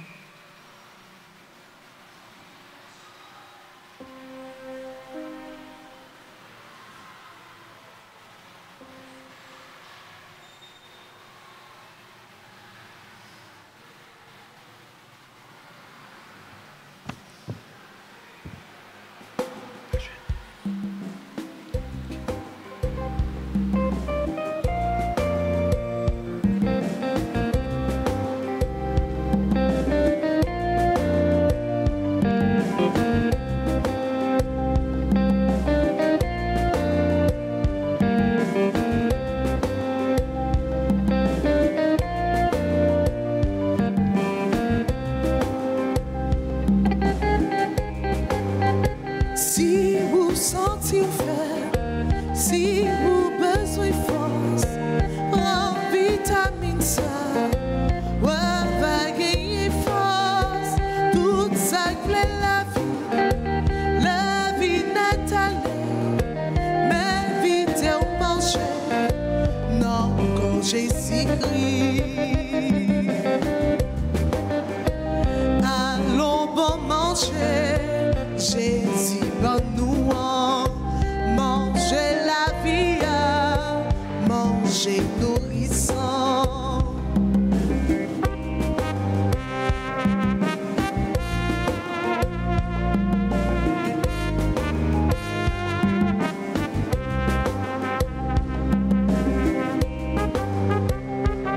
Si vous sentez faim, si vous besoin de force, en vitamine ça, ouais, va gagner force. Tout ça plaît la vie natale, mais vite au manger, non, quand Jésus-Christ. Allons bon manger. Jésus, bon nous manger la vie, manger nourrissant.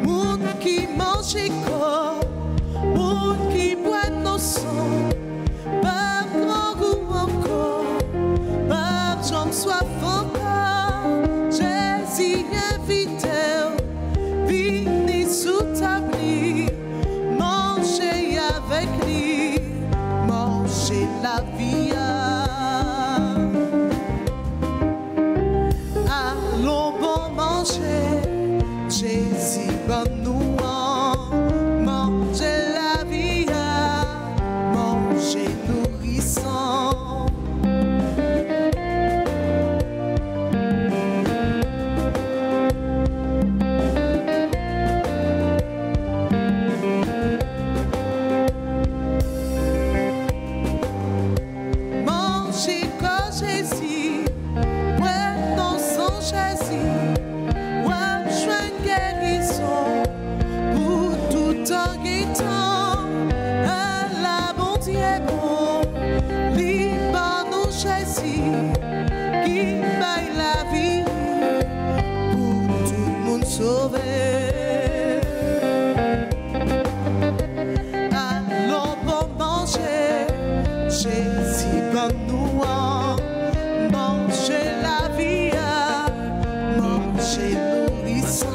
Monde qui mange corps, monde qui boit nos sangs. Soif encore, Jésus invite, venez sous table, mangez avec lui, mangez la vie. Allons bon manger, Jésus bon nous manger la vie, manger nourrissant. Allons bon manger, Jésus bon nous manger la vie, manger nourrissant.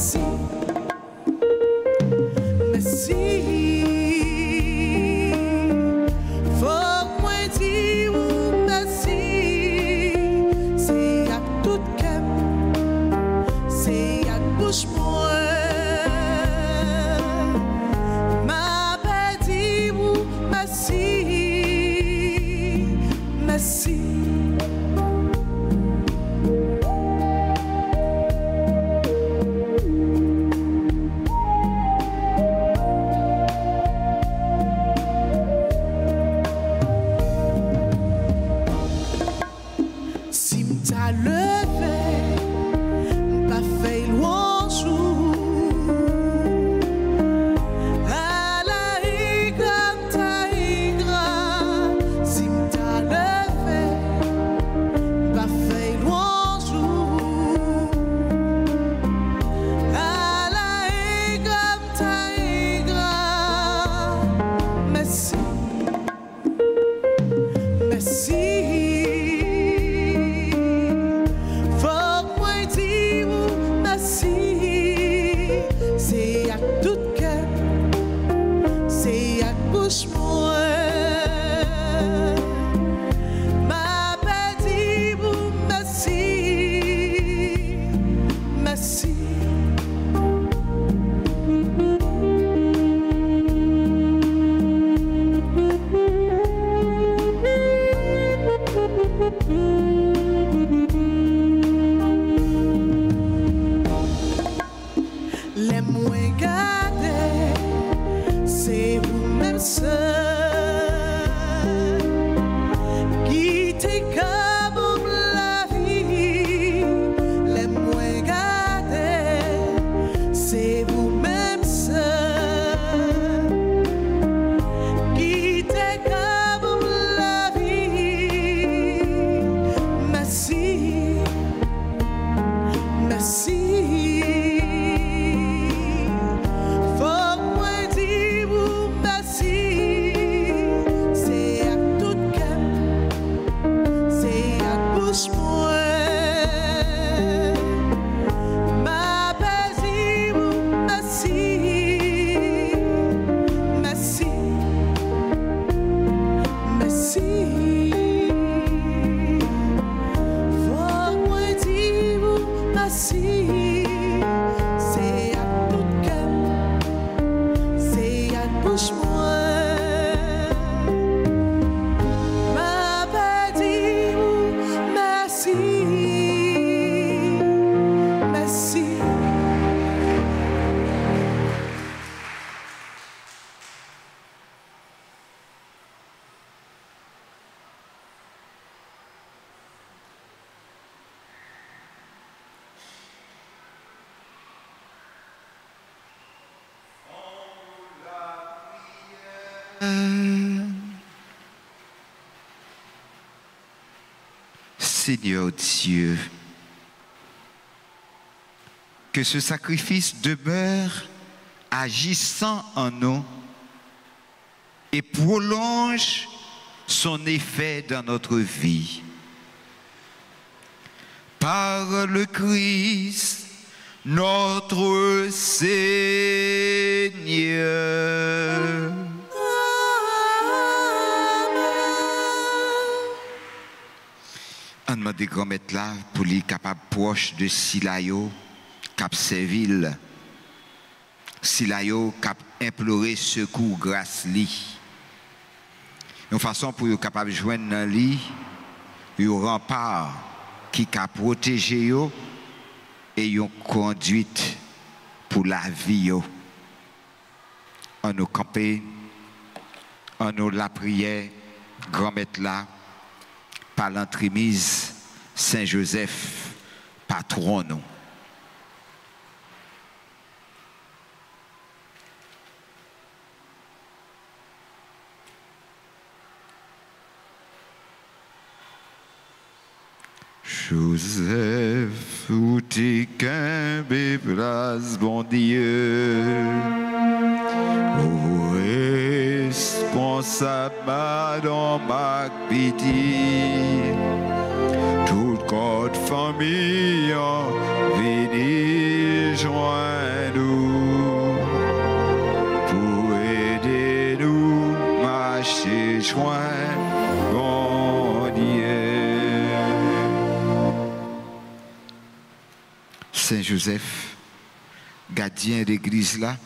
merci, merci. Faut que moi dire merci, c'est à tout cœur, c'est à bouche moi. Ma belle dit merci, merci. Si m'ta levé, pas fait louange, à la igre, ta igre. Si m'ta levé, pas fait louange, à la igre, ta igre. Merci, merci. Faut que moi dire merci, c'est à tout cœur, c'est à bouche moi. Ma belle dit merci, merci. Les moins gardés, c'est vous-même seul qui t'es comme la vie. Les moins gardés, c'est vous-même seul qui t'es comme la vie. Merci, merci. Faut que moi dire merci, c'est à tout cœur, c'est à bouche moi. Ma belle dit merci, merci, merci. Faut que moi dire merci, c'est à tout cœur, c'est à bouche moi. Ma belle dit merci, merci. Seigneur Dieu, que ce sacrifice demeure agissant en nous et prolonge son effet dans notre vie. Par le Christ, notre Seigneur. On demande des grand-mères là pour les capables proches de Silayo, cap Séville. Silayo cap implorer secours grâce li. Une façon pour les capables joindre dans li, un rempart qui cap protéger yo et une conduite pour la vie yo. On nous camper, on nous la prière, grand-mère là. Par l'entremise Saint-Joseph, patron nous. Joseph, où t'es qu'un bébras, bon Dieu, où responsable dans ma pitié, tout Côte famille, venez joindre-nous pour aider nous marcher joint, bon Dieu. Saint Joseph, gardien d'église là,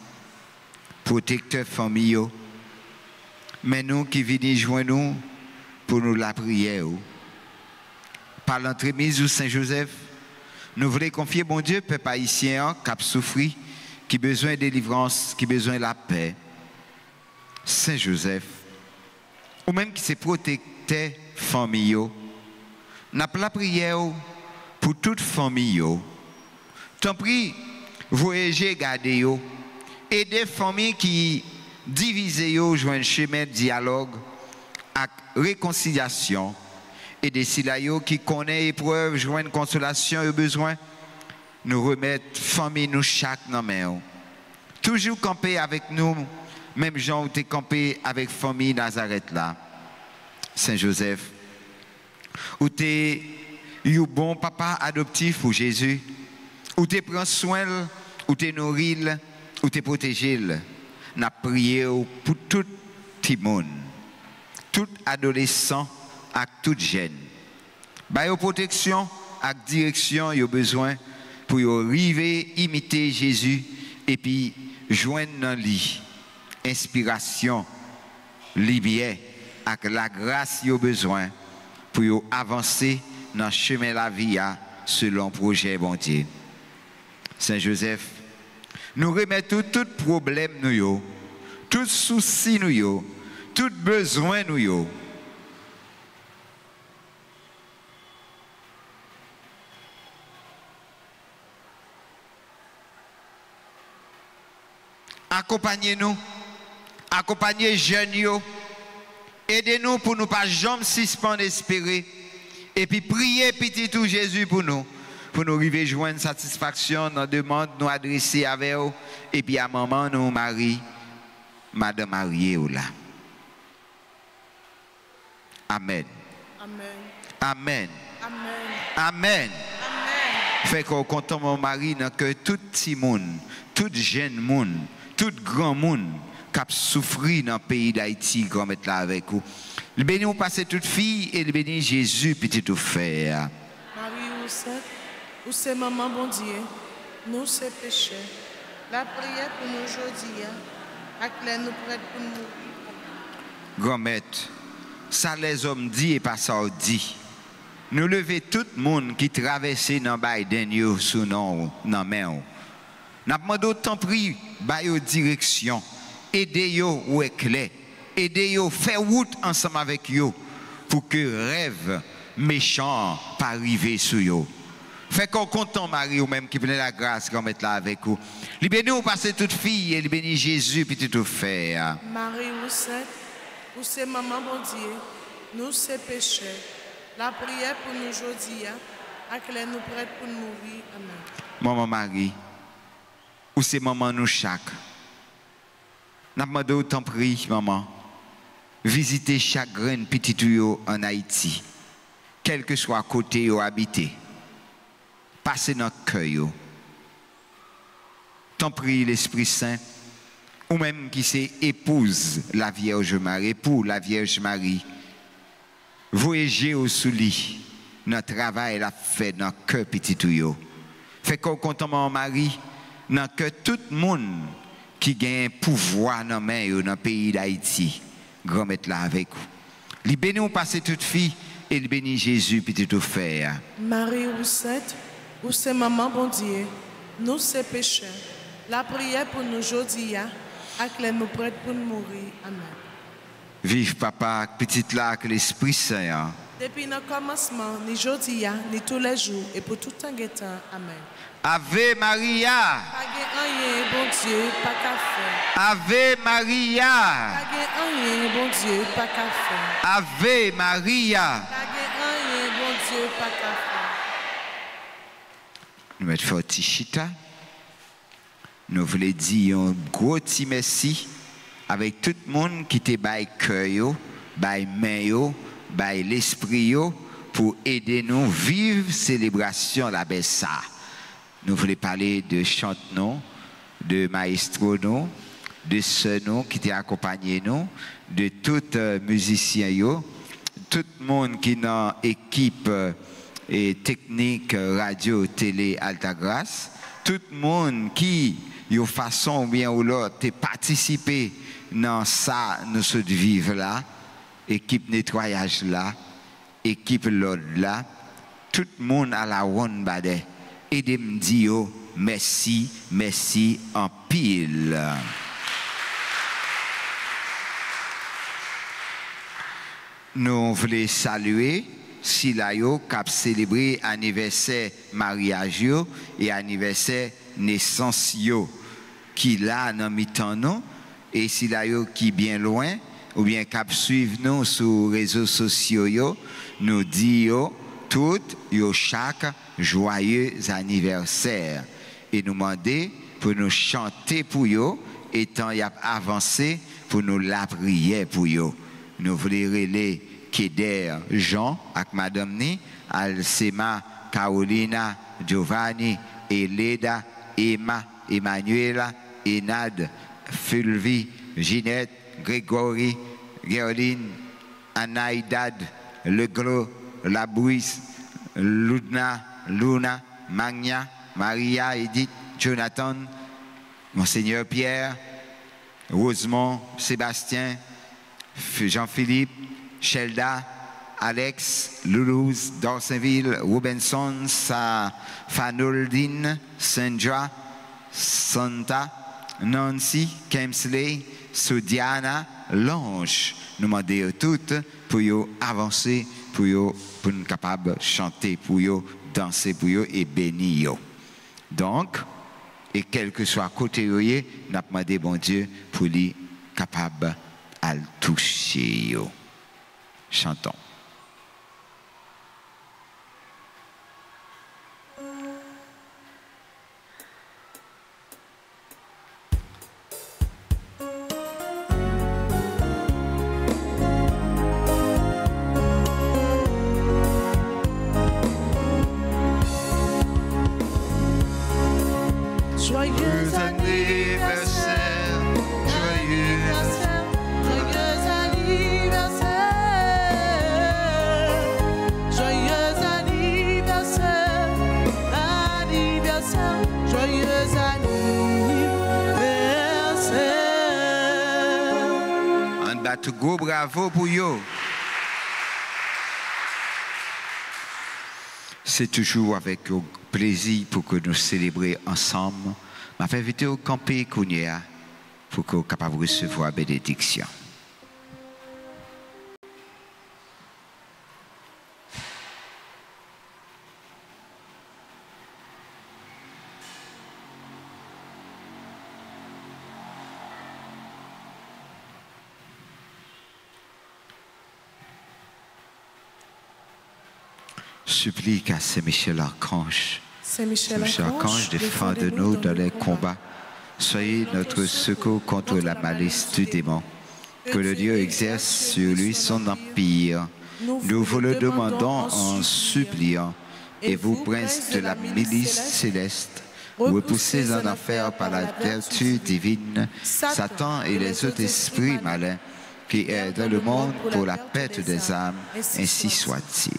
protecteur famille, mais nous qui venons joindre nous pour nous la prière. Par l'entremise de Saint Joseph, nous voulons confier, bon Dieu, peuple haïtien qui a souffert, qui a besoin de délivrance, qui a besoin de la paix. Saint Joseph, ou même qui s'est protecté famille, n'a pas la prière pour toute famille. Tant pis, voyagez, gardez, aidez familles qui divisent, joignent un chemin de dialogue et réconciliation. Et des silayo qui connaissent épreuve, joignent consolation et besoin, nous remettre famille nous chaque dans main. Toujours camper avec nous, même gens où tu es campé avec famille Nazareth là. Saint Joseph, où tu es un bon papa adoptif pour Jésus, où tu prends soin, où tu nourris, où tu protégé. N'a prié pour tout le monde, tout adolescent, avec toute jeune. Bah yo protection, avec direction, yo besoin pour yo arriver imiter Jésus et puis joindre dans lui inspiration, lumière, avec la grâce yo besoin pour yo avancer dans le chemin de la vie selon projet bon Dieu. Saint Joseph, nous remettons tout problème nous yo, tout souci nous yo, tout besoin nous yo. Accompagnez-nous, accompagnez les jeunes, aidez-nous pour nous pas jamais suspendre espérer, et puis priez petit tout Jésus pour nous arriver joindre satisfaction dans la demande nous adresser avec eux, et puis à maman nous Marie, Madame Marie là. Amen. Amen. Amen. Amen. Amen. Amen. Fait qu'on compte mon mari dans que tout petit monde, tout jeune monde, tout grand monde qui a souffert dans le pays d'Haïti, qu'on met là avec vous. Le béni, vous passez toute fille et le béni Jésus, petit tout faire. Marie, où c'est maman, bon Dieu, nous c'est péché. La prière pour nous aujourd'hui, à nous prête pour nous. Grand-mère, ça les hommes disent et pas ça dit. Nous levons tout le monde qui traverse dans Biden sous nos mains. Nous demandons autant prix, bailler direction, aider yo ou éclair, aider yo faire route ensemble avec yo pour que rêve méchant pas arriver sur yo. Fait qu'on content Marie ou même qui venait la grâce qu'on met là avec vous. Les bénis vous passez toute fille et les bénis Jésus petit tout faire. Marie où c'est maman bon Dieu, nous c'est péché. La prière pour nous aujourd'hui, à nous prête pour nous mourir. Amen. Maman Marie, où c'est maman nous chaque. N'a demandé autant prix, maman. Visitez chaque grain petit tuyau en Haïti, quel que soit côté où habité. Passez dans le cœur. Tant prie l'Esprit Saint, ou même qui c'est épouse la Vierge Marie, pour la Vierge Marie. Voyagez au souli, notre travail l'a fait dans le cœur petit tuyau. Fait qu'on content Marie, dans que tout le monde qui gagne pouvoir dans le pays d'Haïti, grand mettre là avec vous. Les bénis ont passé toute fille et les bénis Jésus petit tout faire. Marie où c'est maman bon Dieu, nous c'est péché. La prière pour nous aujourd'hui, à nous prête pour nous mourir. Amen. Vive papa, petite là, que l'Esprit Saint. Depuis le commencement, ni aujourd'hui, ni tous les jours, et pour tout temps. Amen. Ave Maria. Pas rien, bon Dieu, pas qu'à faire. Ave Maria. Pas rien, bon Dieu, pas qu'à faire. Ave Maria. Pas rien, bon Dieu, pas qu'à faire. Nous mettons fort Tichita. Nous voulons dire un gros petit merci avec tout le monde qui te baille cœur, baille main, baille l'esprit pour aider nous vivre célébration la Bessa. Nous voulons parler de chante-nous, de maestro nous, de ceux nous qui t'ont accompagné nous, de tous musiciens yo, tout le monde qui est dans l'équipe et technique radio, télé, Altagrace, tout le monde qui, de façon ou bien ou l'autre, a participé dans ça, nous sommes vivre là, équipe nettoyage là, équipe l'autre là, tout le monde à la one bade, et de me dire merci, merci en pile. Nous voulons saluer Silayo qui a célébré anniversaire mariage yo, et anniversaire naissance yo, qui là dans mi-temps nous, et Silayo qui bien loin ou bien qui suivre nous sur les réseaux sociaux yo, nous dit tout yo chaque joyeux anniversaire et nous demander pour nous chanter pour yo et tant y a avancé pour nous la prière pour yo. Nous voulons relayer Keder Jean avec Madame Ni, Alcema, Carolina, Giovanni, Eleda, Emma, Emmanuela, Enad, Fulvi, Ginette, Grégory, Gerline, Anaïdad, Legros, Labouisse, Luna, Magna, Maria, Edith, Jonathan, Monseigneur Pierre, Rosemont, Sébastien, Jean-Philippe, Shelda, Alex, Loulouse, Dorsainville, Robinson, Fanoldine, Sandra, Santa, Nancy, Kemsley, Soudiana, Lange. Nous demandons toutes pour avancer, pour nous capables de chanter, pour danser, pour et bénir. Donc, et quel que soit côté nous avons demandé bon Dieu pour lui capable à le toucher. Chantons. Joyeux anniversaire, joyeux anniversaire, joyeux anniversaire, anniversaire, joyeux anniversaire. On bat tout gros bravo pour eux. C'est toujours avec plaisir pour que nous célébrions ensemble. Je vais inviter au campé Kounia pour que nous soyons capables de recevoir la bénédiction. Supplie qu'à Saint-Michel Archange, Archange, défende-nous dans les combats. Soyez notre secours contre la malice du démon. Que le Dieu exerce sur lui son empire. Nous vous le demandons en suppliant. Et vous, princes de la milice céleste, repoussez en enfer par la vertu divine Satan et les autres esprits malins qui aident dans le monde pour la perte des âmes, ainsi soit-il.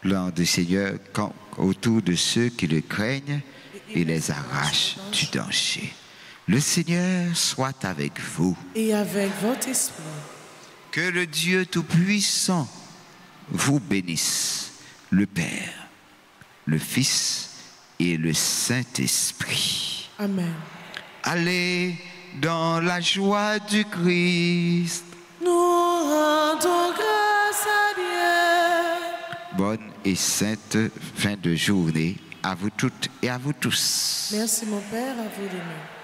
L'an du Seigneur campe autour de ceux qui le craignent et les arrache du danger. Le Seigneur soit avec vous. Et avec votre esprit. Que le Dieu Tout-Puissant vous bénisse, le Père, le Fils et le Saint-Esprit. Amen. Allez dans la joie du Christ. Nous rendons grâce à Dieu. Bonne et sainte fin de journée à vous toutes et à vous tous. Merci mon Père, à vous de même.